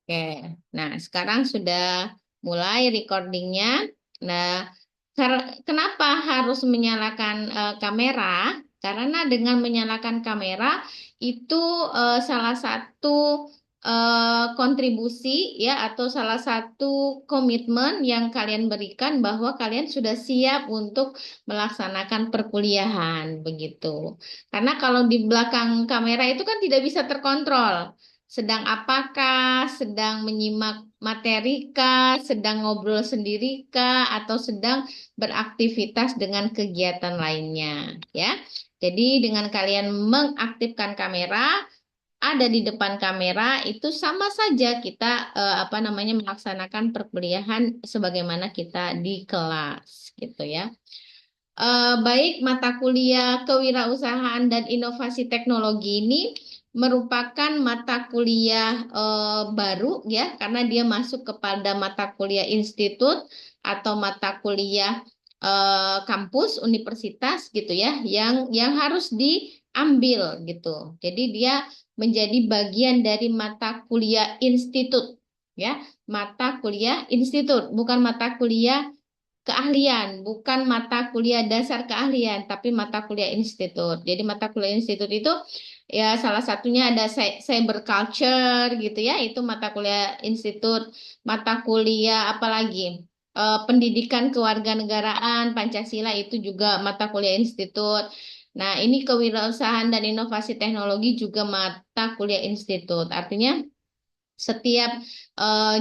Oke, nah sekarang sudah mulai recordingnya. Nah, kenapa harus menyalakan kamera? Karena dengan menyalakan kamera itu salah satu kontribusi ya atau salah satu komitmen yang kalian berikan bahwa kalian sudah siap untuk melaksanakan perkuliahan begitu. Karena kalau di belakang kamera itu kan tidak bisa terkontrol. Sedang apakah, sedang menyimak materi kah, sedang ngobrol sendiri kah, atau sedang beraktivitas dengan kegiatan lainnya, ya. Jadi dengan kalian mengaktifkan kamera, ada di depan kamera itu sama saja kita apa namanya melaksanakan perkuliahan sebagaimana kita di kelas, gitu ya. Baik, mata kuliah kewirausahaan dan inovasi teknologi ini merupakan mata kuliah baru ya, karena dia masuk kepada mata kuliah institut atau mata kuliah kampus universitas gitu ya, yang harus diambil gitu. Jadi dia menjadi bagian dari mata kuliah institut ya, mata kuliah institut, bukan mata kuliah keahlian, bukan mata kuliah dasar keahlian, tapi mata kuliah institut. Jadi mata kuliah institut itu ya salah satunya ada cyber culture gitu ya, itu mata kuliah institut, mata kuliah apalagi pendidikan kewarganegaraan Pancasila itu juga mata kuliah institut. Nah, ini kewirausahaan dan inovasi teknologi juga mata kuliah institut. Artinya setiap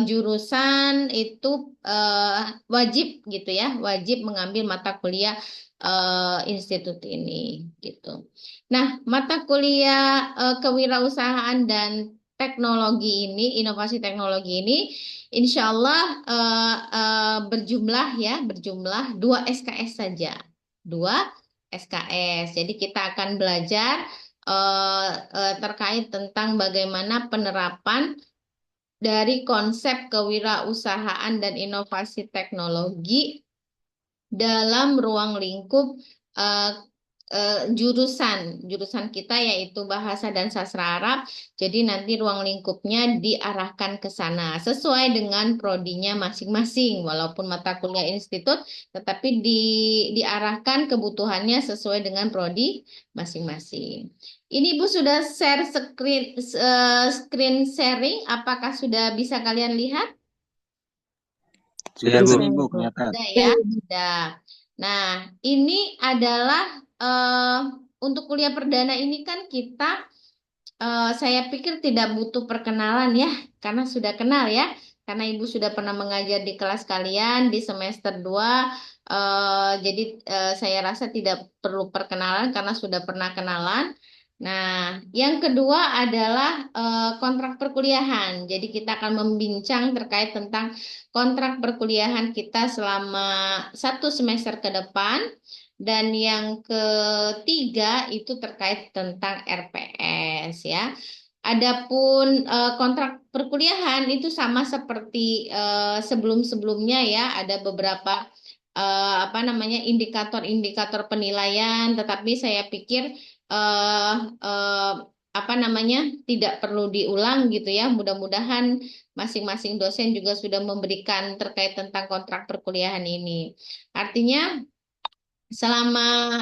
jurusan itu wajib gitu ya, wajib mengambil mata kuliah institut ini gitu. Nah, mata kuliah kewirausahaan dan teknologi ini, inovasi teknologi ini, insya Allah berjumlah ya, berjumlah 2 SKS saja, 2 SKS. Jadi kita akan belajar terkait tentang bagaimana penerapan dari konsep kewirausahaan dan inovasi teknologi dalam ruang lingkup eh, jurusan jurusan kita yaitu bahasa dan sastra Arab. Jadi nanti ruang lingkupnya diarahkan ke sana sesuai dengan prodinya masing-masing. Walaupun mata kuliah institut, tetapi diarahkan kebutuhannya sesuai dengan prodi masing-masing. Ini Ibu sudah share screen sharing. Apakah sudah bisa kalian lihat? Sudah Bu, Bisa, Bu, Ibu. kelihatan. Sudah ya, sudah. Nah, ini adalah untuk kuliah perdana ini kan kita, saya pikir tidak butuh perkenalan ya, karena sudah kenal ya, karena Ibu sudah pernah mengajar di kelas kalian di semester 2, jadi saya rasa tidak perlu perkenalan karena sudah pernah kenalan. Nah, yang kedua adalah kontrak perkuliahan. Jadi kita akan membincang terkait tentang kontrak perkuliahan kita selama 1 semester ke depan. Dan yang ketiga itu terkait tentang RPS ya. Adapun kontrak perkuliahan itu sama seperti sebelum-sebelumnya ya, ada beberapa apa namanya indikator-indikator penilaian, tetapi saya pikir eh, eh, apa namanya tidak perlu diulang gitu ya. Mudah-mudahan masing-masing dosen juga sudah memberikan terkait tentang kontrak perkuliahan ini. Artinya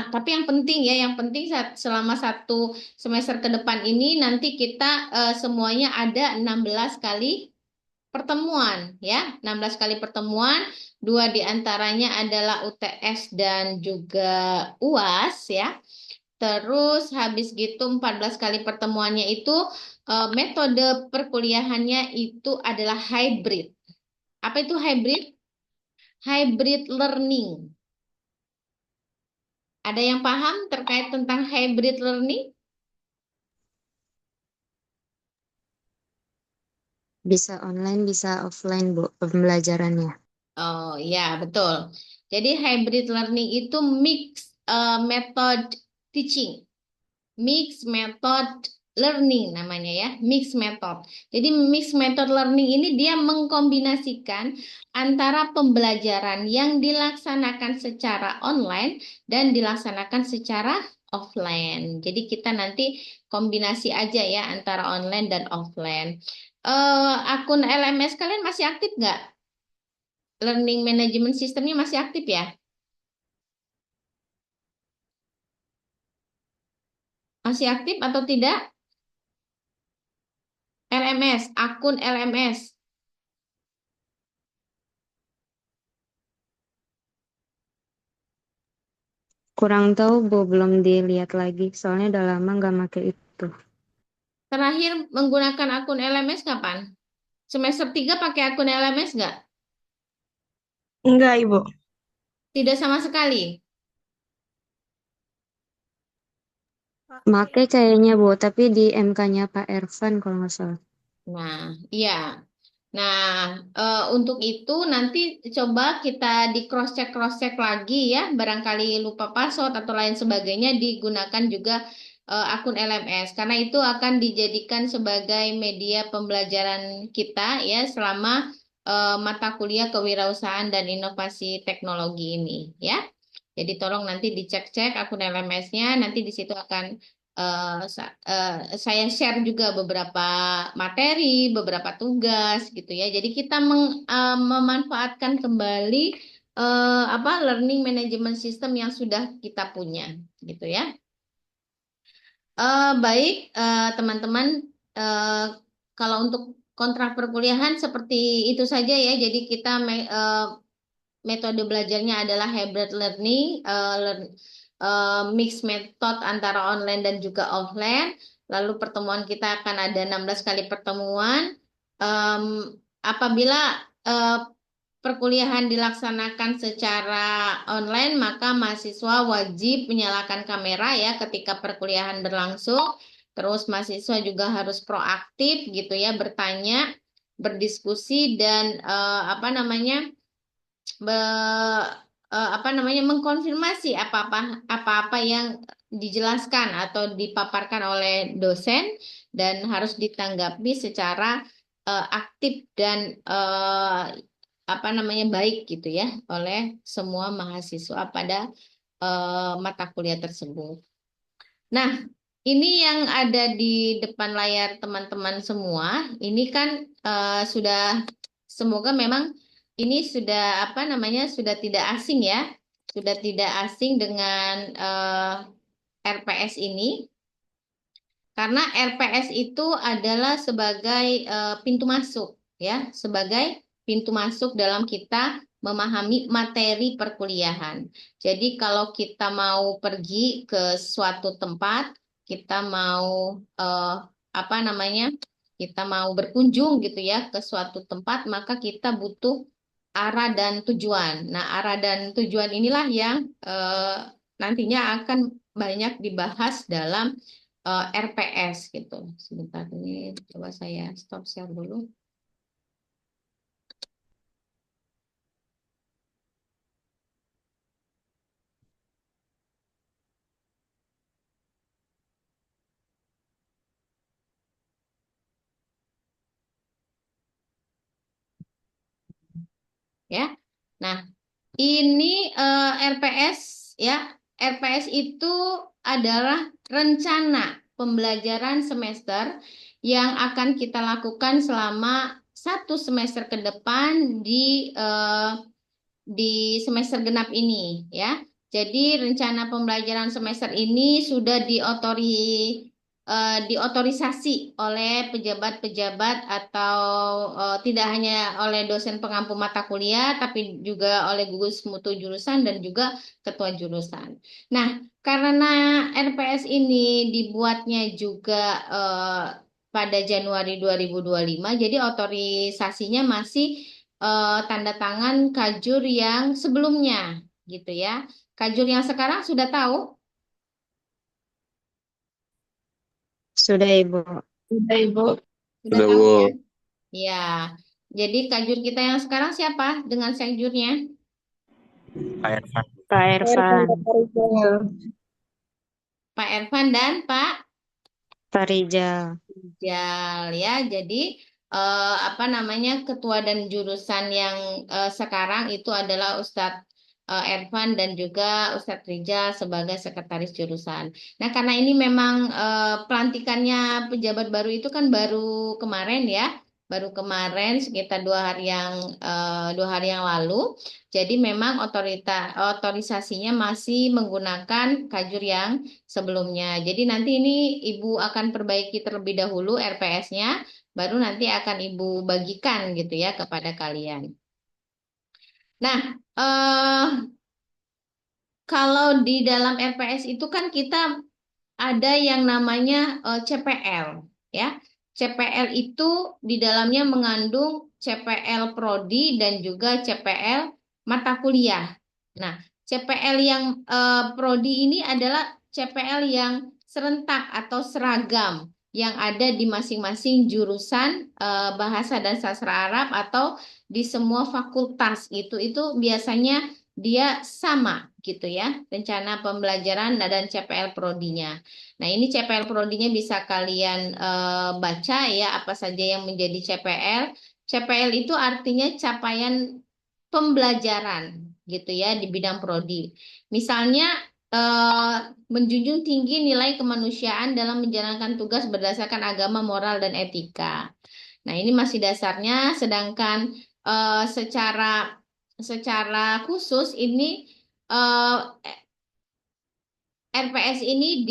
tapi yang penting ya, yang penting selama 1 semester ke depan ini nanti kita semuanya ada 16 kali pertemuan ya, 16 kali pertemuan, 2 diantaranya adalah UTS dan juga UAS ya. Terus habis gitu 14 kali pertemuannya itu metode perkuliahannya itu adalah hybrid. Apa itu hybrid? Hybrid learning. Ada yang paham terkait tentang hybrid learning? Bisa online, bisa offline, Bu, pembelajarannya. Oh ya, betul. Jadi hybrid learning itu mix method teaching. Mix method learning namanya ya, mix method. Jadi mix method learning ini dia mengkombinasikan antara pembelajaran yang dilaksanakan secara online dan dilaksanakan secara offline. Jadi kita nanti kombinasi aja ya antara online dan offline. Akun LMS kalian masih aktif nggak? Learning Management Systemnya masih aktif ya? Masih aktif atau tidak? LMS, akun LMS. Kurang tahu, Bu, belum dilihat lagi. Soalnya udah lama nggak make itu. Terakhir menggunakan akun LMS kapan? Semester 3 pakai akun LMS nggak? Enggak, Ibu. Tidak sama sekali. Make kayaknya, Bu, tapi di MK-nya Pak Ervan kalau nggak salah. Nah, iya. Nah, untuk itu nanti coba kita di cross check lagi ya, barangkali lupa password atau lain sebagainya digunakan juga akun LMS karena itu akan dijadikan sebagai media pembelajaran kita ya selama mata kuliah kewirausahaan dan inovasi teknologi ini ya. Jadi tolong nanti dicek-cek akun LMS-nya, nanti di situ akan saya share juga beberapa materi, beberapa tugas gitu ya. Jadi kita memanfaatkan kembali apa learning management system yang sudah kita punya gitu ya. Baik teman-teman, eh, kalau untuk kontrak perkuliahan seperti itu saja ya. Jadi kita metode belajarnya adalah hybrid learning, mixed method antara online dan juga offline. Lalu pertemuan kita akan ada 16 kali pertemuan. Em, Apabila eh, perkuliahan dilaksanakan secara online, maka mahasiswa wajib menyalakan kamera ya ketika perkuliahan berlangsung. Terus mahasiswa juga harus proaktif gitu ya, bertanya, berdiskusi dan apa namanya? Apa namanya mengkonfirmasi apa-apa yang dijelaskan atau dipaparkan oleh dosen dan harus ditanggapi secara aktif dan apa namanya baik gitu ya oleh semua mahasiswa pada mata kuliah tersebut. Nah, ini yang ada di depan layar teman-teman semua, ini kan sudah semoga memang ini sudah apa namanya sudah tidak asing ya, sudah tidak asing dengan RPS ini. Karena RPS itu adalah sebagai pintu masuk, ya, sebagai pintu masuk dalam kita memahami materi perkuliahan. Jadi kalau kita mau pergi ke suatu tempat, kita mau apa namanya, kita mau berkunjung gitu ya ke suatu tempat, maka kita butuh arah dan tujuan. Nah, arah dan tujuan inilah yang nantinya akan banyak dibahas dalam RPS gitu. Sebentar ini coba saya stop share dulu ya. Nah, ini RPS ya. RPS itu adalah rencana pembelajaran semester yang akan kita lakukan selama 1 semester ke depan di semester genap ini ya. Jadi rencana pembelajaran semester ini sudah diotorisasi oleh pejabat-pejabat atau tidak hanya oleh dosen pengampu mata kuliah tapi juga oleh gugus mutu jurusan dan juga ketua jurusan. Nah, karena RPS ini dibuatnya juga pada Januari 2025, jadi otorisasinya masih tanda tangan kajur yang sebelumnya gitu ya. Kajur yang sekarang sudah tahu? Sudah, Ibu. Udah, Ibu. Sudah Sudah, tahu Bu. ya? Ya. Jadi kajur kita yang sekarang siapa dengan sekjurnya? Pak Irfan. Pak Ervan. Pak Ervan dan Pak Pak Rijal. Jal ya. Jadi apa namanya ketua dan jurusan yang sekarang itu adalah Ustadz Ervan dan juga Ustadz Rijal sebagai sekretaris jurusan. Nah, karena ini memang pelantikannya pejabat baru itu kan baru kemarin ya, baru kemarin sekitar 2 hari yang lalu. Jadi memang otorisasinya masih menggunakan kajur yang sebelumnya. Jadi nanti ini Ibu akan perbaiki terlebih dahulu RPS-nya, baru nanti akan Ibu bagikan gitu ya kepada kalian. Nah, kalau di dalam RPS itu kan kita ada yang namanya CPL, ya. CPL itu di dalamnya mengandung CPL prodi dan juga CPL mata kuliah. Nah, CPL yang prodi ini adalah CPL yang serentak atau seragam yang ada di masing-masing jurusan bahasa dan sastra Arab atau di semua fakultas gitu. Itu biasanya dia sama gitu ya, rencana pembelajaran dan CPL prodinya. Nah, ini CPL prodinya bisa kalian baca ya apa saja yang menjadi CPL. CPL itu artinya capaian pembelajaran gitu ya di bidang prodi. Misalnya menjunjung tinggi nilai kemanusiaan dalam menjalankan tugas berdasarkan agama, moral, dan etika. Nah, ini masih dasarnya, sedangkan secara khusus ini eh, RPS ini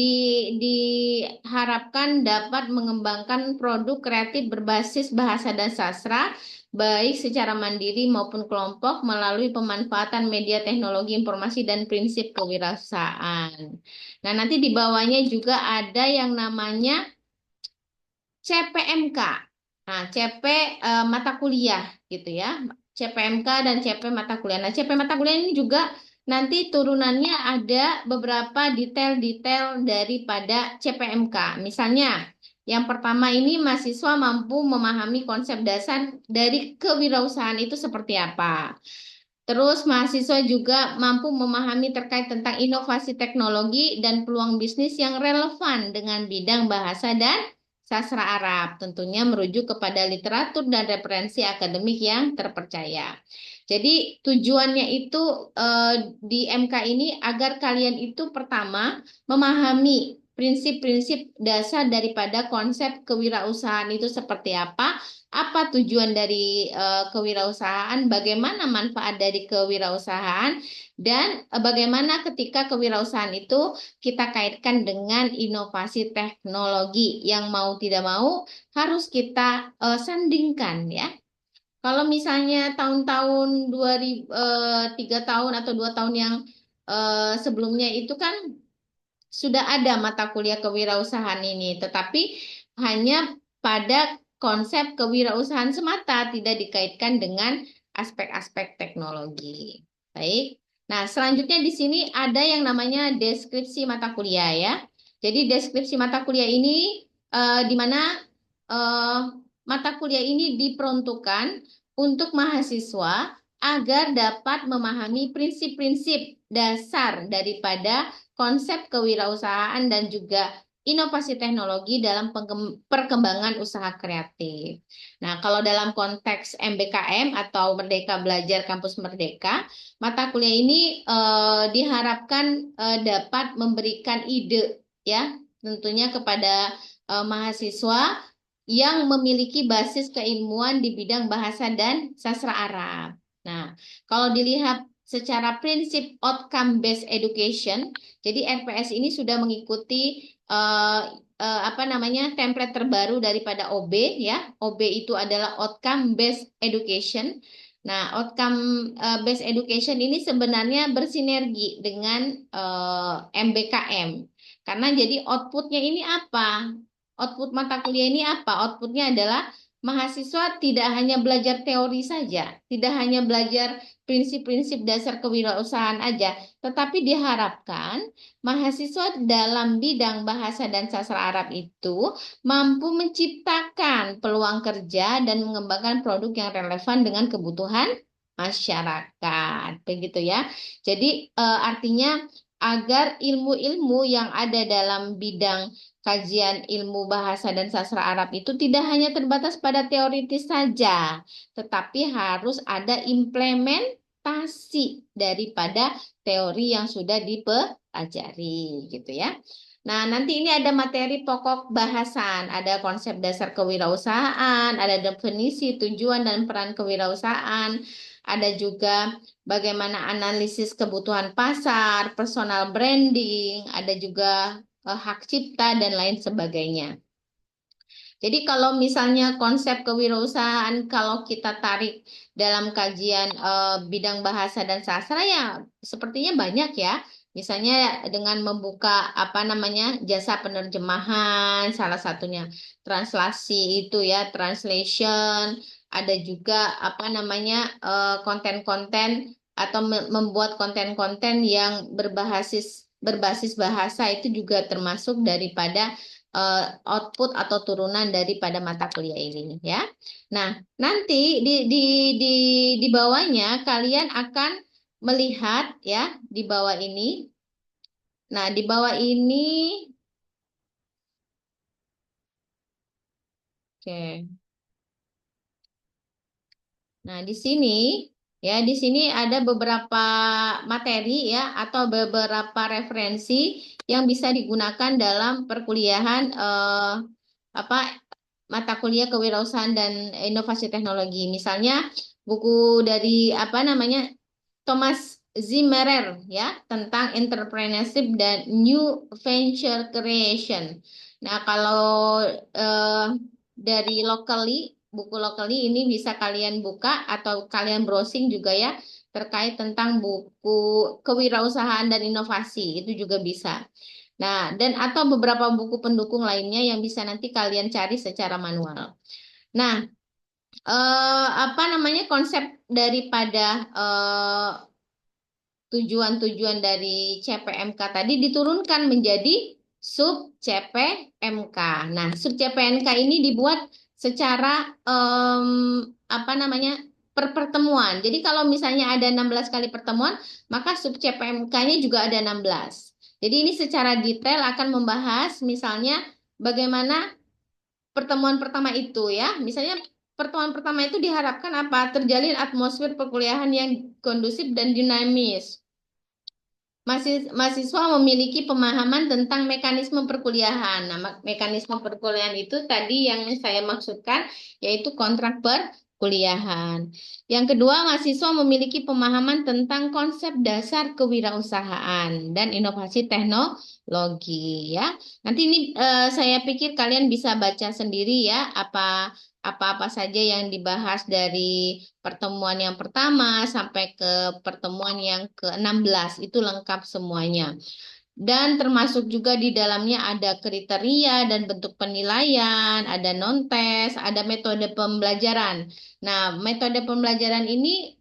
diharapkan dapat mengembangkan produk kreatif berbasis bahasa dan sastra, baik secara mandiri maupun kelompok melalui pemanfaatan media teknologi informasi dan prinsip kewirausahaan. Nah, nanti di bawahnya juga ada yang namanya CPMK. Nah, CP mata kuliah gitu ya. CPMK dan CP mata kuliah. Nah, CP mata kuliah ini juga nanti turunannya ada beberapa detail-detail daripada CPMK. Misalnya, yang pertama ini mahasiswa mampu memahami konsep dasar dari kewirausahaan itu seperti apa. Terus mahasiswa juga mampu memahami terkait tentang inovasi teknologi dan peluang bisnis yang relevan dengan bidang bahasa dan sastra Arab. Tentunya merujuk kepada literatur dan referensi akademik yang terpercaya. Jadi tujuannya itu di MK ini agar kalian itu pertama memahami prinsip-prinsip dasar daripada konsep kewirausahaan itu seperti apa tujuan dari kewirausahaan, bagaimana manfaat dari kewirausahaan, dan bagaimana ketika kewirausahaan itu kita kaitkan dengan inovasi teknologi yang mau tidak mau harus kita sandingkan ya. Kalau misalnya tahun-tahun 3 tahun atau 2 tahun yang sebelumnya itu kan sudah ada mata kuliah kewirausahaan ini, tetapi hanya pada konsep kewirausahaan semata, tidak dikaitkan dengan aspek-aspek teknologi. Baik. Nah, selanjutnya di sini ada yang namanya deskripsi mata kuliah ya. Jadi deskripsi mata kuliah ini di mana mata kuliah ini diperuntukkan untuk mahasiswa agar dapat memahami prinsip-prinsip dasar daripada konsep kewirausahaan dan juga inovasi teknologi dalam perkembangan usaha kreatif. Nah, kalau dalam konteks MBKM atau Merdeka Belajar Kampus Merdeka, mata kuliah ini diharapkan dapat memberikan ide ya, tentunya kepada mahasiswa yang memiliki basis keilmuan di bidang bahasa dan sastra Arab. Nah, kalau dilihat secara prinsip outcome based education, jadi RPS ini sudah mengikuti template terbaru daripada OB ya. OB itu adalah outcome based education. Nah, outcome based education ini sebenarnya bersinergi dengan MBKM. Karena jadi outputnya ini apa? Output mata kuliah ini apa? Outputnya adalah mahasiswa tidak hanya belajar teori saja, tidak hanya belajar prinsip-prinsip dasar kewirausahaan aja, tetapi diharapkan mahasiswa dalam bidang bahasa dan sastra Arab itu mampu menciptakan peluang kerja dan mengembangkan produk yang relevan dengan kebutuhan masyarakat. Begitu ya. Jadi artinya agar ilmu-ilmu yang ada dalam bidang kajian ilmu bahasa dan sastra Arab itu tidak hanya terbatas pada teoritis saja, tetapi harus ada adaptasi daripada teori yang sudah dipelajari gitu ya. Nah, nanti ini ada materi pokok bahasan, ada konsep dasar kewirausahaan, ada definisi, tujuan, dan peran kewirausahaan, ada juga bagaimana analisis kebutuhan pasar, personal branding, ada juga hak cipta, dan lain sebagainya. Jadi kalau misalnya konsep kewirausahaan kalau kita tarik dalam kajian bidang bahasa dan sastra ya sepertinya banyak ya. Misalnya dengan membuka apa namanya jasa penerjemahan salah satunya translasi itu ya translation ada juga apa namanya konten-konten atau membuat konten-konten yang berbasis bahasa itu juga termasuk daripada output atau turunan daripada mata kuliah ini ya. Nah, nanti di bawahnya kalian akan melihat ya di bawah ini. Nah, di bawah ini oke. Nah, di sini ya di sini ada beberapa materi ya atau beberapa referensi yang bisa digunakan dalam perkuliahan apa mata kuliah kewirausahaan dan inovasi teknologi. Misalnya buku dari apa namanya Thomas Zimmerer ya tentang entrepreneurship dan new venture creation. Nah, kalau eh, dari locally buku locally ini bisa kalian buka atau kalian browsing juga ya terkait tentang buku kewirausahaan dan inovasi itu juga bisa. Nah, dan atau beberapa buku pendukung lainnya yang bisa nanti kalian cari secara manual. Nah, apa namanya konsep daripada tujuan-tujuan dari CPMK tadi diturunkan menjadi sub CPMK. Nah, sub CPMK ini dibuat secara apa namanya per pertemuan. Jadi kalau misalnya ada 16 kali pertemuan, maka sub CPMK-nya juga ada 16. Jadi ini secara detail akan membahas misalnya bagaimana pertemuan pertama itu ya. Misalnya pertemuan pertama itu diharapkan apa? Terjalin atmosfer perkuliahan yang kondusif dan dinamis. Mahasiswa memiliki pemahaman tentang mekanisme perkuliahan. Nah, mekanisme perkuliahan itu tadi yang saya maksudkan, yaitu kontrak perkuliahan. Yang kedua, mahasiswa memiliki pemahaman tentang konsep dasar kewirausahaan dan inovasi teknologi. Ya, nanti ini saya pikir kalian bisa baca sendiri ya apa-apa saja yang dibahas dari pertemuan yang pertama sampai ke pertemuan yang ke-16 itu lengkap semuanya. Dan termasuk juga di dalamnya ada kriteria dan bentuk penilaian, ada non-tes, ada metode pembelajaran. Nah, metode pembelajaran ini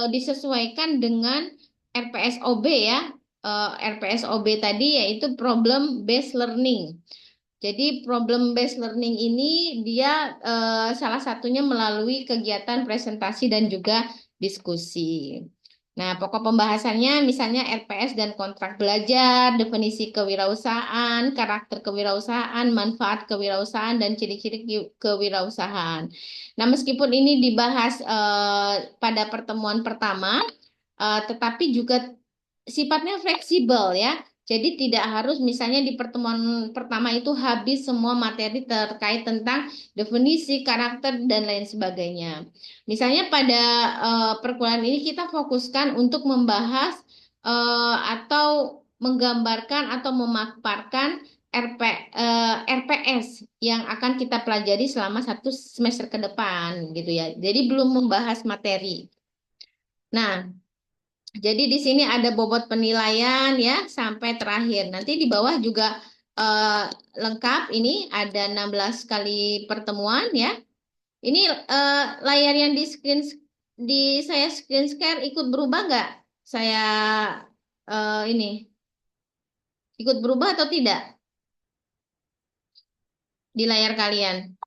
disesuaikan dengan RPSOB ya. RPSOB tadi yaitu problem based learning. Jadi problem based learning ini dia salah satunya melalui kegiatan presentasi dan juga diskusi. Nah, pokok pembahasannya misalnya RPS dan kontrak belajar, definisi kewirausahaan, karakter kewirausahaan, manfaat kewirausahaan, dan ciri-ciri kewirausahaan. Nah, meskipun ini dibahas pada pertemuan pertama, tetapi juga sifatnya fleksibel ya. Jadi tidak harus misalnya di pertemuan pertama itu habis semua materi terkait tentang definisi, karakter, dan lain sebagainya. Misalnya pada perkuliahan ini kita fokuskan untuk membahas atau menggambarkan atau memaparkan RPS yang akan kita pelajari selama 1 semester ke depan gitu ya. Jadi belum membahas materi. Nah, jadi di sini ada bobot penilaian ya sampai terakhir. Nanti di bawah juga eh, lengkap ini ada 16 kali pertemuan ya. Ini layar yang di saya screen share ikut berubah nggak? Saya ini ikut berubah atau tidak di layar kalian?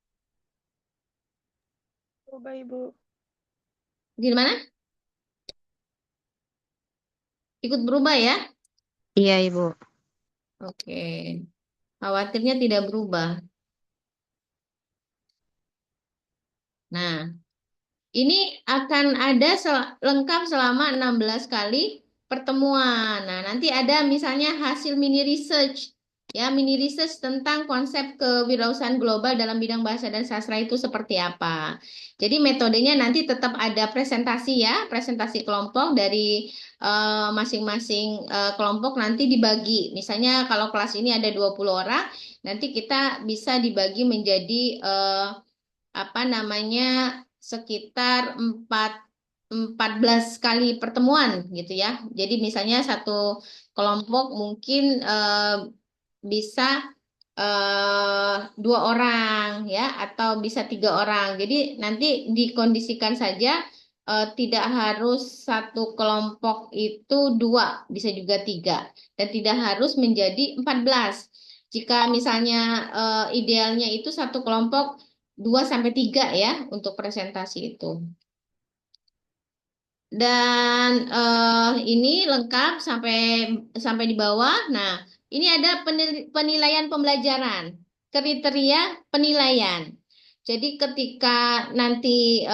Coba Ibu. Gimana? Ikut berubah ya? Iya, Ibu. Oke. Khawatirnya tidak berubah. Nah, Ini akan ada lengkap selama 16 kali pertemuan. Nah, nanti ada misalnya hasil mini research. Ya, mini research tentang konsep kewirausahaan global dalam bidang bahasa dan sastra itu seperti apa. Jadi metodenya nanti tetap ada presentasi ya, presentasi kelompok dari masing-masing kelompok nanti dibagi. Misalnya kalau kelas ini ada 20 orang, nanti kita bisa dibagi menjadi apa namanya sekitar 14 kali pertemuan gitu ya. Jadi misalnya satu kelompok mungkin bisa 2 orang ya atau bisa 3 orang. Jadi nanti dikondisikan saja tidak harus satu kelompok itu 2, bisa juga 3 dan tidak harus menjadi 14. Jika misalnya idealnya itu satu kelompok 2 sampai 3 ya untuk presentasi itu. Dan ini lengkap sampai sampai di bawah. Nah, ini ada penilaian pembelajaran, kriteria penilaian. Jadi ketika nanti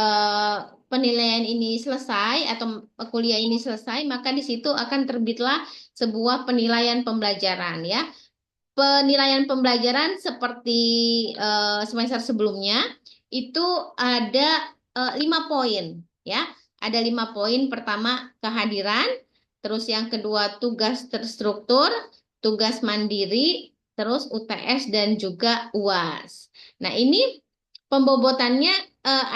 penilaian ini selesai atau kuliah ini selesai, maka di situ akan terbitlah sebuah penilaian pembelajaran ya. Penilaian pembelajaran seperti semester sebelumnya itu ada 5 poin ya. Ada 5 poin. Pertama kehadiran, terus yang kedua tugas terstruktur, tugas mandiri, terus UTS dan juga UAS. Nah ini pembobotannya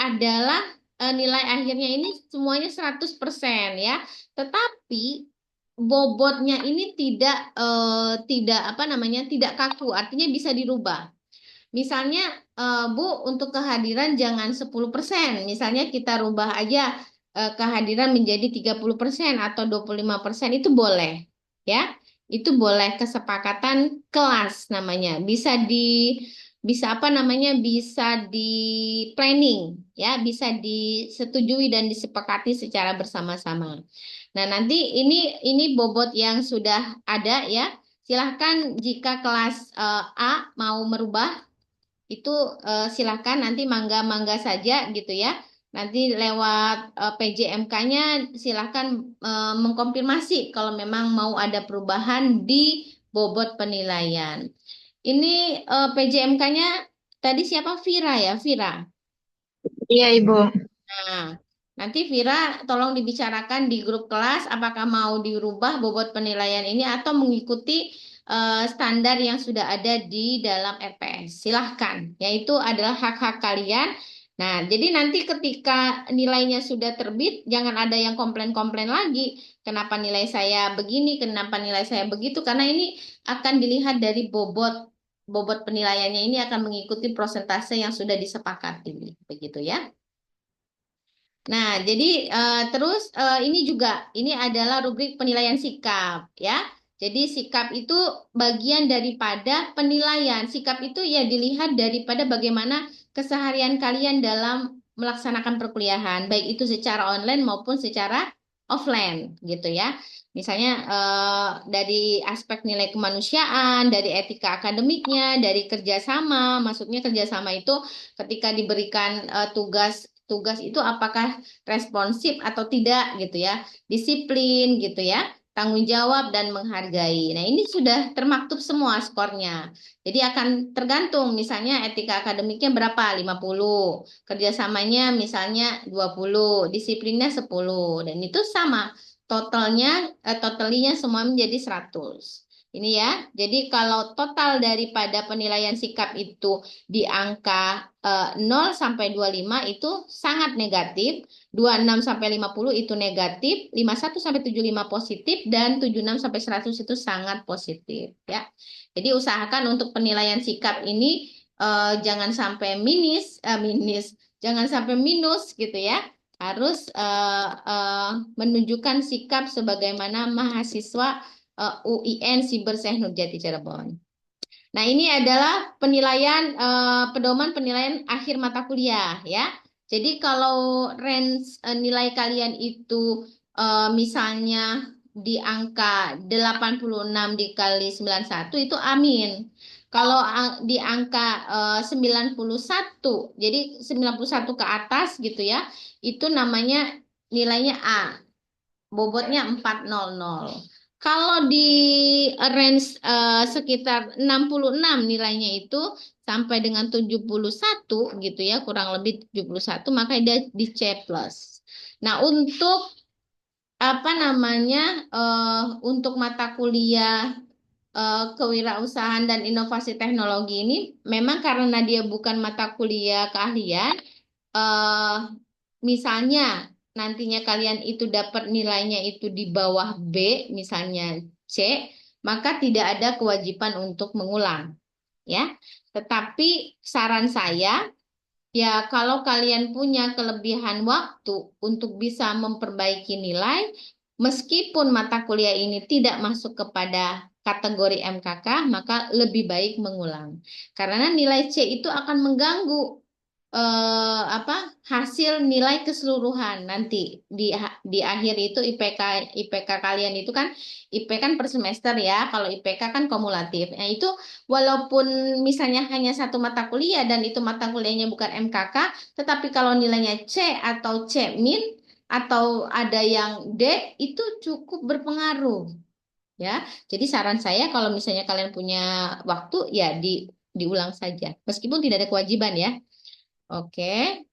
adalah nilai akhirnya ini semuanya 100% ya. Tetapi bobotnya ini tidak apa namanya tidak kaku, artinya bisa dirubah. Misalnya Bu untuk kehadiran jangan 10%, misalnya kita rubah aja kehadiran menjadi 30% atau 25% itu boleh ya. Itu boleh, kesepakatan kelas namanya. Bisa apa namanya? Bisa di planning ya, bisa disetujui dan disepakati secara bersama-sama. Nah, nanti ini bobot yang sudah ada ya. Silahkan jika kelas A mau merubah itu silahkan nanti mangga-mangga saja gitu ya. Nanti lewat PJMK-nya silahkan mengkonfirmasi kalau memang mau ada perubahan di bobot penilaian. Ini PJMK-nya tadi siapa? Vira ya, Vira. Iya, Ibu. Nah, nanti Vira tolong dibicarakan di grup kelas apakah mau dirubah bobot penilaian ini atau mengikuti standar yang sudah ada di dalam RPS. Silahkan, yaitu adalah hak-hak kalian. Nah, jadi nanti ketika nilainya sudah terbit, jangan ada yang komplain-komplain lagi. Kenapa nilai saya begini, kenapa nilai saya begitu? Karena ini akan dilihat dari bobot penilaiannya ini akan mengikuti prosentase yang sudah disepakati, begitu ya. Nah, jadi terus ini adalah rubrik penilaian sikap ya. Jadi sikap itu bagian daripada penilaian. Sikap itu ya dilihat daripada bagaimana keseharian kalian dalam melaksanakan perkuliahan, baik itu secara online maupun secara offline gitu ya. Misalnya dari aspek nilai kemanusiaan, dari etika akademiknya, dari kerjasama. Maksudnya kerjasama itu ketika diberikan tugas itu apakah responsif atau tidak gitu ya, disiplin gitu ya, tanggung jawab dan menghargai. Nah, ini sudah termaktub semua skornya. Jadi akan tergantung misalnya etika akademiknya berapa? 50, kerjasamanya misalnya 20, disiplinnya 10 dan itu sama. Totalinya semua menjadi 100. Ini ya. Jadi kalau total daripada penilaian sikap itu di angka 0 sampai 25 itu sangat negatif, 26 sampai 50 itu negatif, 51 sampai 75 positif dan 76 sampai 100 itu sangat positif ya. Jadi usahakan untuk penilaian sikap ini jangan sampai jangan sampai minus gitu ya. Harus menunjukkan sikap sebagaimana mahasiswa UIN Cybertech Nurjati Cirebon. Nah, ini adalah penilaian pedoman penilaian akhir mata kuliah ya. Jadi kalau range nilai kalian itu misalnya di angka 86 dikali 91 itu amin. Kalau di angka 91, jadi 91 ke atas gitu ya, itu namanya nilainya A, bobotnya 400. Kalau di range sekitar 66 nilainya itu sampai dengan 71 gitu ya, kurang lebih 71, maka dia di C+. Nah, untuk apa namanya untuk mata kuliah kewirausahaan dan inovasi teknologi ini memang karena dia bukan mata kuliah keahlian, eh, misalnya nantinya kalian itu dapat nilainya itu di bawah B, misalnya C, maka tidak ada kewajiban untuk mengulang, ya. Tetapi saran saya, ya, kalau kalian punya kelebihan waktu untuk bisa memperbaiki nilai, meskipun mata kuliah ini tidak masuk kepada kategori MKK, maka lebih baik mengulang. Karena nilai C itu akan mengganggu hasil nilai keseluruhan nanti di akhir itu IPK kalian itu kan IP kan per semester ya. Kalau IPK kan kumulatif. Nah, itu walaupun misalnya hanya satu mata kuliah dan itu mata kuliahnya bukan MKK, tetapi kalau nilainya C atau C min atau ada yang D, itu cukup berpengaruh ya. Jadi saran saya kalau misalnya kalian punya waktu ya diulang saja meskipun tidak ada kewajiban ya. Oke.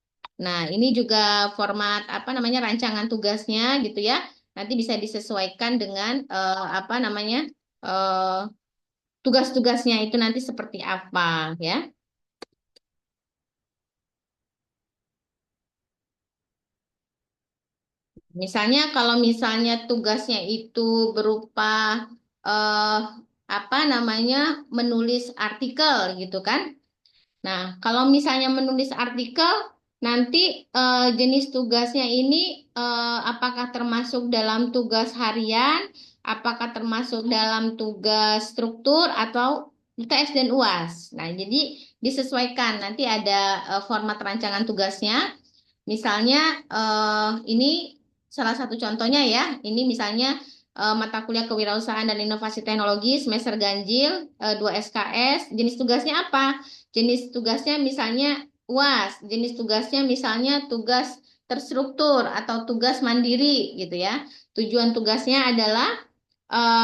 Nah, ini juga format apa namanya rancangan tugasnya gitu ya. Nanti bisa disesuaikan dengan apa namanya eh, tugas-tugasnya itu nanti seperti apa ya. Misalnya kalau misalnya tugasnya itu berupa eh, apa namanya menulis artikel gitu kan. Nah, kalau misalnya menulis artikel, nanti jenis tugasnya ini apakah termasuk dalam tugas harian, apakah termasuk dalam tugas struktur atau UTS dan UAS. Nah, jadi disesuaikan. Nanti ada format rancangan tugasnya. Misalnya ini salah satu contohnya ya. Ini misalnya mata kuliah kewirausahaan dan inovasi teknologi semester ganjil 2 SKS. Jenis tugasnya apa? Jenis tugasnya misalnya UAS, jenis tugasnya misalnya tugas terstruktur atau tugas mandiri gitu ya. Tujuan tugasnya adalah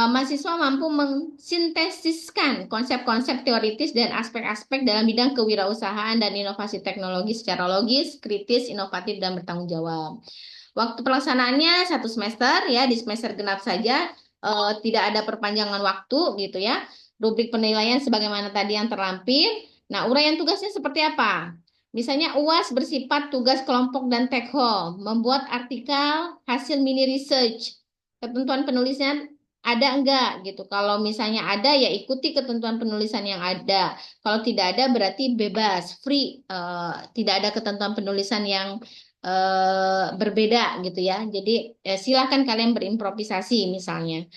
mahasiswa mampu mensintesiskan konsep-konsep teoritis dan aspek-aspek dalam bidang kewirausahaan dan inovasi teknologi secara logis, kritis, inovatif, dan bertanggung jawab. Waktu pelaksanaannya 1 semester ya, di semester genap saja, tidak ada perpanjangan waktu gitu ya. Rubrik penilaian sebagaimana tadi yang terlampir. Nah, uraian tugasnya seperti apa? Misalnya UAS bersifat tugas kelompok dan take home, membuat artikel hasil mini research. Ketentuan penulisan ada enggak gitu. Kalau misalnya ada ya ikuti ketentuan penulisan yang ada. Kalau tidak ada berarti bebas, free. Tidak ada ketentuan penulisan yang berbeda gitu ya. Jadi silakan kalian berimprovisasi misalnya.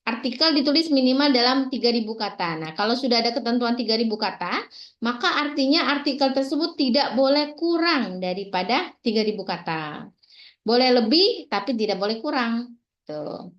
Artikel ditulis minimal dalam 3.000 kata. Nah, kalau sudah ada ketentuan 3.000 kata, maka artinya artikel tersebut tidak boleh kurang daripada 3.000 kata. Boleh lebih, tapi tidak boleh kurang. Tuh.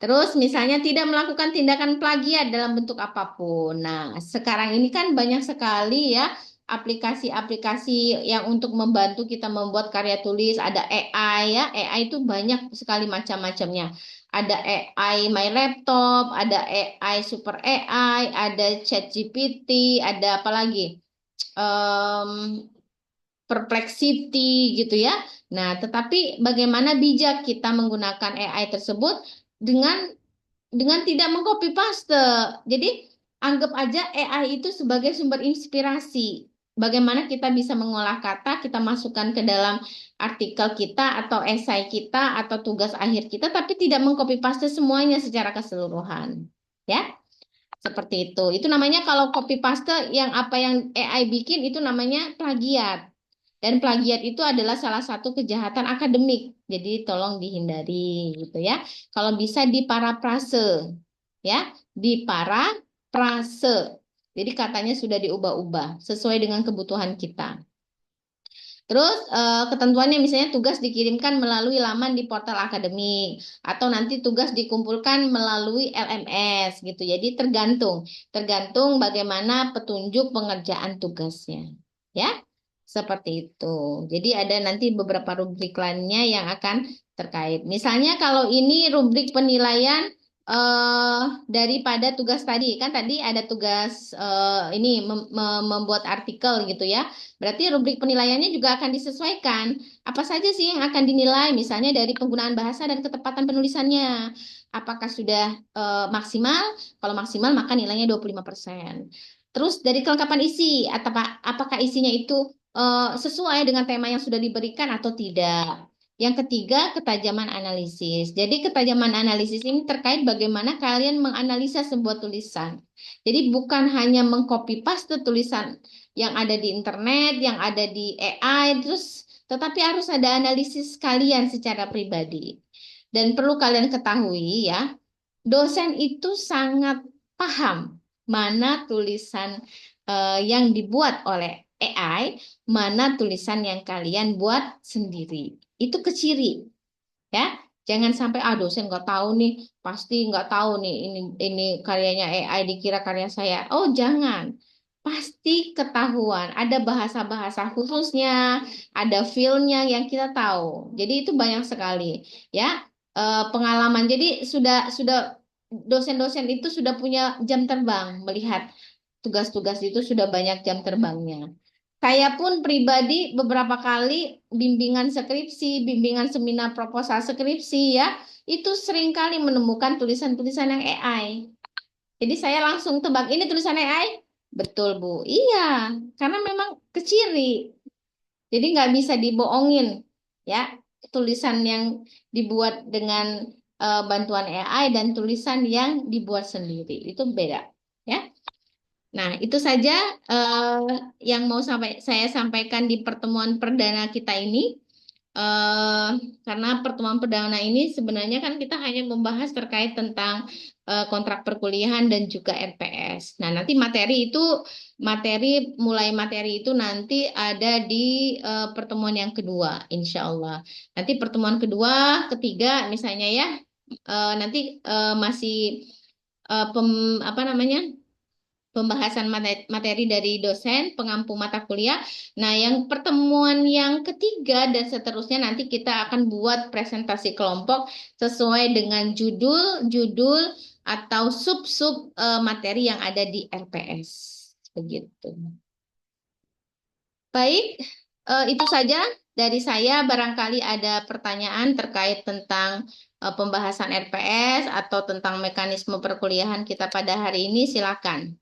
Terus misalnya tidak melakukan tindakan plagiat dalam bentuk apapun. Nah, sekarang ini kan banyak sekali ya aplikasi-aplikasi yang untuk membantu kita membuat karya tulis. Ada AI ya, AI itu banyak sekali macam-macamnya. Ada AI My Laptop, ada AI Super AI, ada ChatGPT, ada apa lagi? Em, Perplexity gitu ya. Nah, tetapi bagaimana bijak kita menggunakan AI tersebut dengan tidak mengcopy paste. Jadi anggap aja AI itu sebagai sumber inspirasi. Bagaimana kita bisa mengolah kata, kita masukkan ke dalam artikel kita atau esai kita atau tugas akhir kita, tapi tidak mengcopy paste semuanya secara keseluruhan. Ya, seperti itu. Itu namanya kalau copy paste yang apa yang AI bikin itu namanya plagiat. Dan plagiat itu adalah salah satu kejahatan akademik. Jadi tolong dihindari gitu ya. Kalau bisa diparafrase ya, diparafrase. Jadi katanya sudah diubah-ubah sesuai dengan kebutuhan kita. Terus ketentuannya misalnya tugas dikirimkan melalui laman di portal akademik atau nanti tugas dikumpulkan melalui LMS gitu. Jadi tergantung bagaimana petunjuk pengerjaan tugasnya. Ya, seperti itu. Jadi ada nanti beberapa rubrik lainnya yang akan terkait. Misalnya kalau ini rubrik penilaian daripada tugas tadi, kan tadi ada tugas ini membuat artikel gitu ya. Berarti rubrik penilaiannya juga akan disesuaikan. Apa saja sih yang akan dinilai? Misalnya dari penggunaan bahasa dan ketepatan penulisannya. Apakah sudah maksimal? Kalau maksimal maka nilainya 25%. Terus dari kelengkapan isi, atau apakah isinya itu sesuai dengan tema yang sudah diberikan atau tidak? Yang ketiga, ketajaman analisis. Jadi ketajaman analisis ini terkait bagaimana kalian menganalisa sebuah tulisan. Jadi bukan hanya mengcopy paste tulisan yang ada di internet, yang ada di AI, terus tetapi harus ada analisis kalian secara pribadi. Dan perlu kalian ketahui ya, dosen itu sangat paham mana tulisan yang dibuat oleh AI, mana tulisan yang kalian buat sendiri. Itu keciri ya. Jangan sampai dosen nggak tahu nih, pasti nggak tahu nih ini karyanya AI dikira karya saya. Oh jangan, pasti ketahuan. Ada bahasa-bahasa khususnya, ada feel-nya yang kita tahu. Jadi itu banyak sekali ya. Pengalaman. Jadi sudah dosen-dosen itu sudah punya jam terbang melihat tugas-tugas itu sudah banyak jam terbangnya. Saya pun pribadi beberapa kali bimbingan skripsi, bimbingan seminar proposal skripsi ya, itu seringkali menemukan tulisan-tulisan yang AI. Jadi saya langsung tebak, ini tulisan AI? Betul, Bu. Iya, karena memang keciri. Jadi nggak bisa dibohongin ya, tulisan yang dibuat dengan bantuan AI dan tulisan yang dibuat sendiri. Itu beda. Ya. Nah, itu saja yang mau saya sampaikan di pertemuan perdana kita ini. Eh, karena pertemuan perdana ini sebenarnya kan kita hanya membahas terkait tentang kontrak perkuliahan dan juga RPS. Nah, nanti mulai materi itu nanti ada di pertemuan yang kedua, insya Allah. Nanti pertemuan kedua, ketiga, misalnya ya, nanti masih apa namanya? Pembahasan materi dari dosen, pengampu mata kuliah. Nah, yang pertemuan yang ketiga dan seterusnya nanti kita akan buat presentasi kelompok sesuai dengan judul atau sub-sub materi yang ada di RPS. Begitu. Baik, itu saja dari saya. Barangkali ada pertanyaan terkait tentang pembahasan RPS atau tentang mekanisme perkuliahan kita pada hari ini, silakan.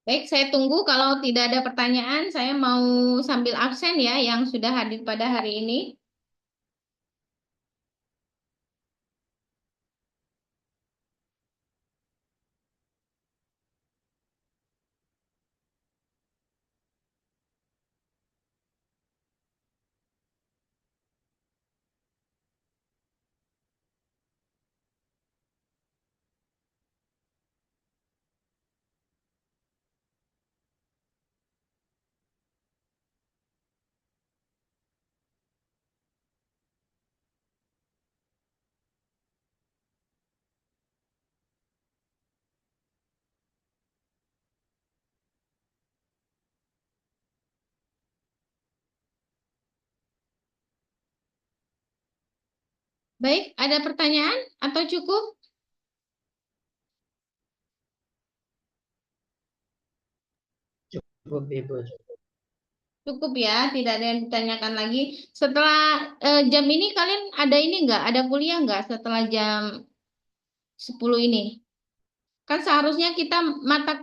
Baik, saya tunggu. Kalau tidak ada pertanyaan, saya mau sambil absen ya yang sudah hadir pada hari ini. Baik, ada pertanyaan atau cukup? Cukup, Ibu. Cukup ya, tidak ada yang ditanyakan lagi. Setelah jam ini kalian ada ini nggak? Ada kuliah nggak setelah jam 10 ini? Kan seharusnya kita mata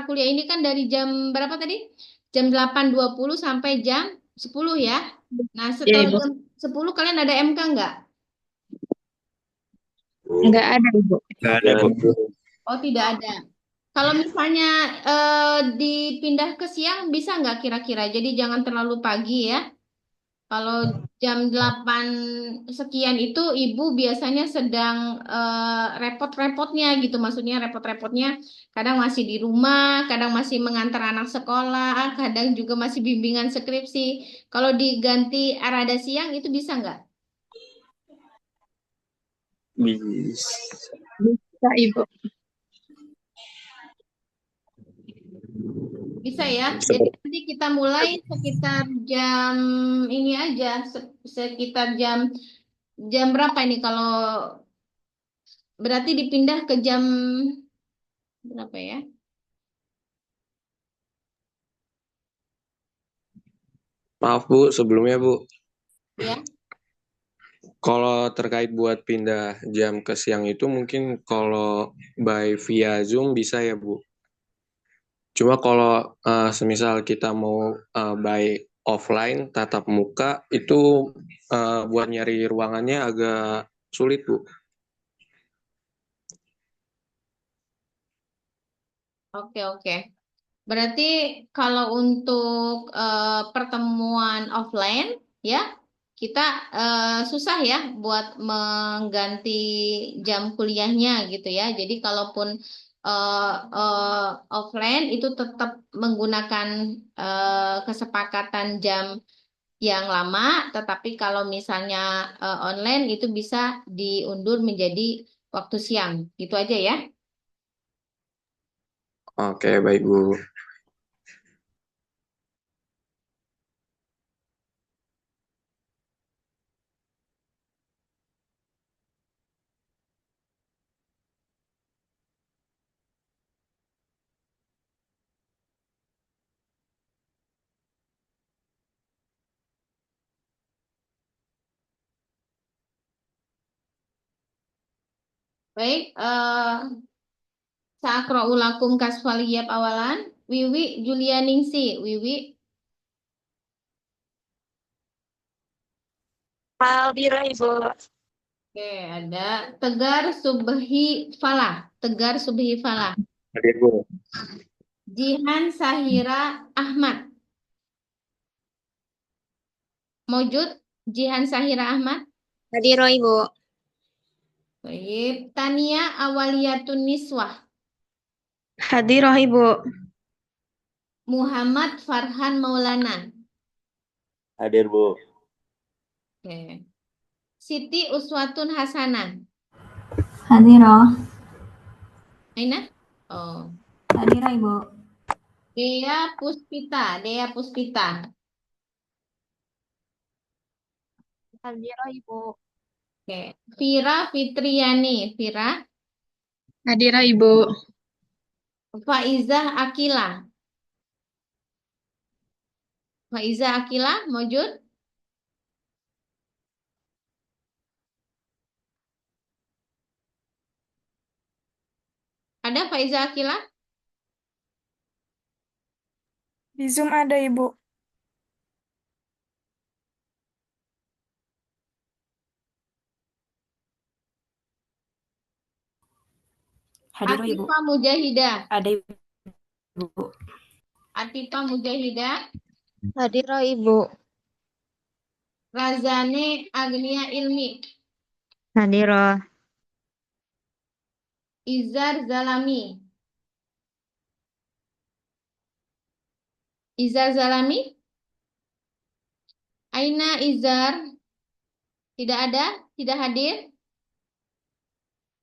kuliah ini kan dari jam berapa tadi? Jam 8.20 sampai jam 10 ya. Nah, Ya, setelah Ibu. jam 10 kalian ada MK nggak? Enggak ada, Ibu. Nggak ada, Bu. Oh, tidak ada. Kalau misalnya dipindah ke siang bisa nggak kira-kira? Jadi jangan terlalu pagi ya. Kalau jam 8 sekian itu ibu biasanya sedang repot-repotnya gitu. Maksudnya repot-repotnya kadang masih di rumah, kadang masih mengantar anak sekolah, kadang juga masih bimbingan skripsi. Kalau diganti arada siang itu bisa nggak? Bisa. Bisa, Ibu. Bisa ya. Jadi Seperti nanti kita mulai sekitar jam ini aja, sekitar jam jam berapa ini kalau berarti dipindah ke jam berapa ya? Maaf Bu, sebelumnya Bu, Ya. kalau terkait buat pindah jam ke siang itu mungkin kalau by via Zoom bisa ya Bu. Cuma kalau semisal kita mau by offline tatap muka itu buat nyari ruangannya agak sulit Bu. Oke, oke. Berarti kalau untuk pertemuan offline ya, kita susah ya buat mengganti jam kuliahnya gitu ya. Jadi kalaupun offline itu tetap menggunakan kesepakatan jam yang lama, tetapi kalau misalnya online itu bisa diundur menjadi waktu siang. Gitu aja ya. Oke, baik Bu. Baik, Sa'akra'u lakum kasfaliyab awalan. Wiwi Julianingsi. Wiwi. Aldira, Ibu. Oke, ada Tegar Subhi Falah. Tegar Subhi Falah. Hadir Bu. Jihan Sahira Ahmad. Mojud Jihan Sahira Ahmad. Hadir, Ibu. Baik. Tania Awaliyatun Niswah. Hadir, Ibu. Muhammad Farhan Maulana. hadir Bu. Oke. Siti Uswatun Hasanah. Hadir, Aina? Oh. hadir Ibu. Dea Puspita. Dea Puspita. Hadir, Ibu. Oke. Vira Fitriani. Vira. Hadir, Ibu. Faizah Akila. Faizah Akila, Mojud? Ada Faizah Akila? Di Zoom ada, Ibu. Hadir, Ibu. Atifah Mujahidah. Ada, Ibu. Atifah Mujahidah. Hadir, Ibu. Razane Agnia Ilmi. Hadiroh. Izar Zalami. Izar Zalami? Aina Izar? Tidak ada? Tidak hadir?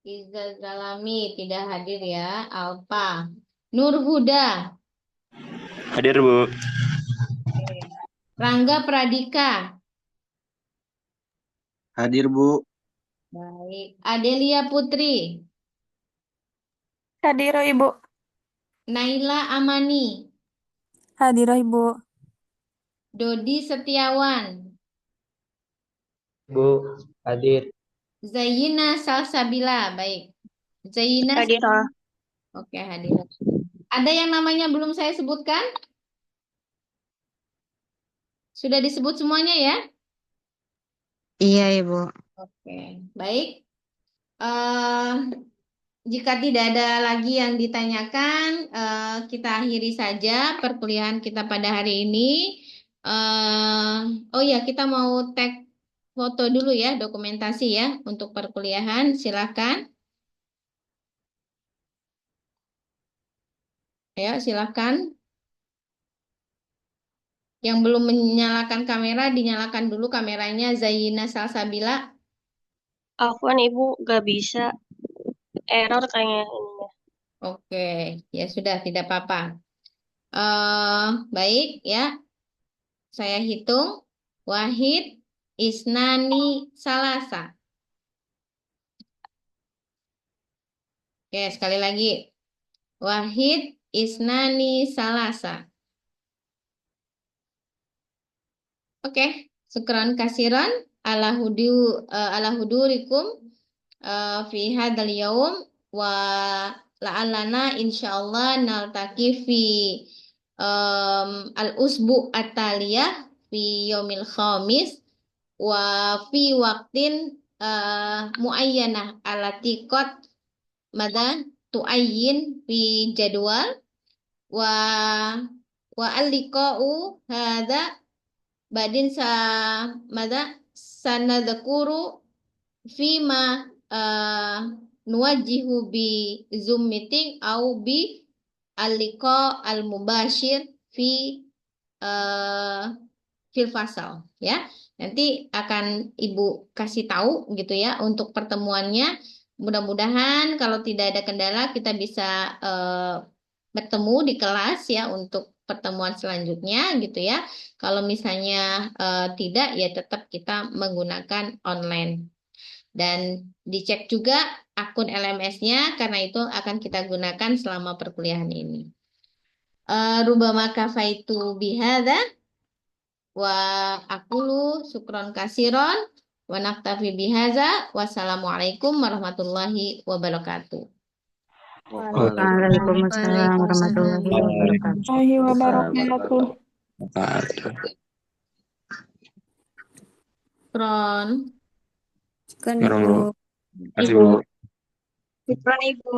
Izar Zalami tidak hadir ya. Alfa. Nur Huda. Hadir Bu. Rangga Pradika. Hadir Bu. Baik. Adelia Putri. Hadir, Ibu. Naila Amani. Hadir, Ibu. Dodi Setiawan. Bu, hadir. Zayyina Salsabila. Baik. Zayyina. Hadir, Oke, hadir. Ada yang namanya belum saya sebutkan? Sudah disebut semuanya ya? Iya, Ibu. Oke, baik. Eh, Jika tidak ada lagi yang ditanyakan, kita akhiri saja perkuliahan kita pada hari ini. Oh ya, kita mau tag foto dulu ya, dokumentasi ya untuk perkuliahan. Silakan. Ayo, silakan. Yang belum menyalakan kamera, dinyalakan dulu kameranya. Zaina Salsabila. Afwan Ibu, gak bisa. Error kayaknya ininya. Oke, ya sudah, tidak apa-apa. Baik ya, saya hitung. Wahid, Isnani, Salasa. Oke, sekali lagi. Wahid, Isnani, Salasa. Oke, syukran kasiran ala hudurikum fi hadzal yaum wa la'allana insyaallah naltaqi fi al-usbu at-taliyah fi yaumil khamis wa fi waqtin muayyanah alati qad mada tuayyin fi jadwal wa al-liqa'u hadza badin mada sanadzkuru fima nuwajihu bi Zoom meeting au bi al-liqa al-mubashir fi uh, fil fasal ya. Nanti akan Ibu kasih tahu gitu ya untuk pertemuannya. Mudah-mudahan kalau tidak ada kendala kita bisa bertemu di kelas ya untuk pertemuan selanjutnya gitu ya. Kalau misalnya tidak ya tetap kita menggunakan online. Dan dicek juga akun LMS-nya karena itu akan kita gunakan selama perkuliahan ini. Rubama kafaitu bihadza wa aqulu syukron kasiron wa naktafi bihadza. Wassalamualaikum warahmatullahi wabarakatuh. Waalaikumsalam warahmatullahi wabarakatuh. Warahmatullahi wabarakatuh. Syukron. Kan Ibu. Ibu. Terima kasih, Bu. Syukran Ibu.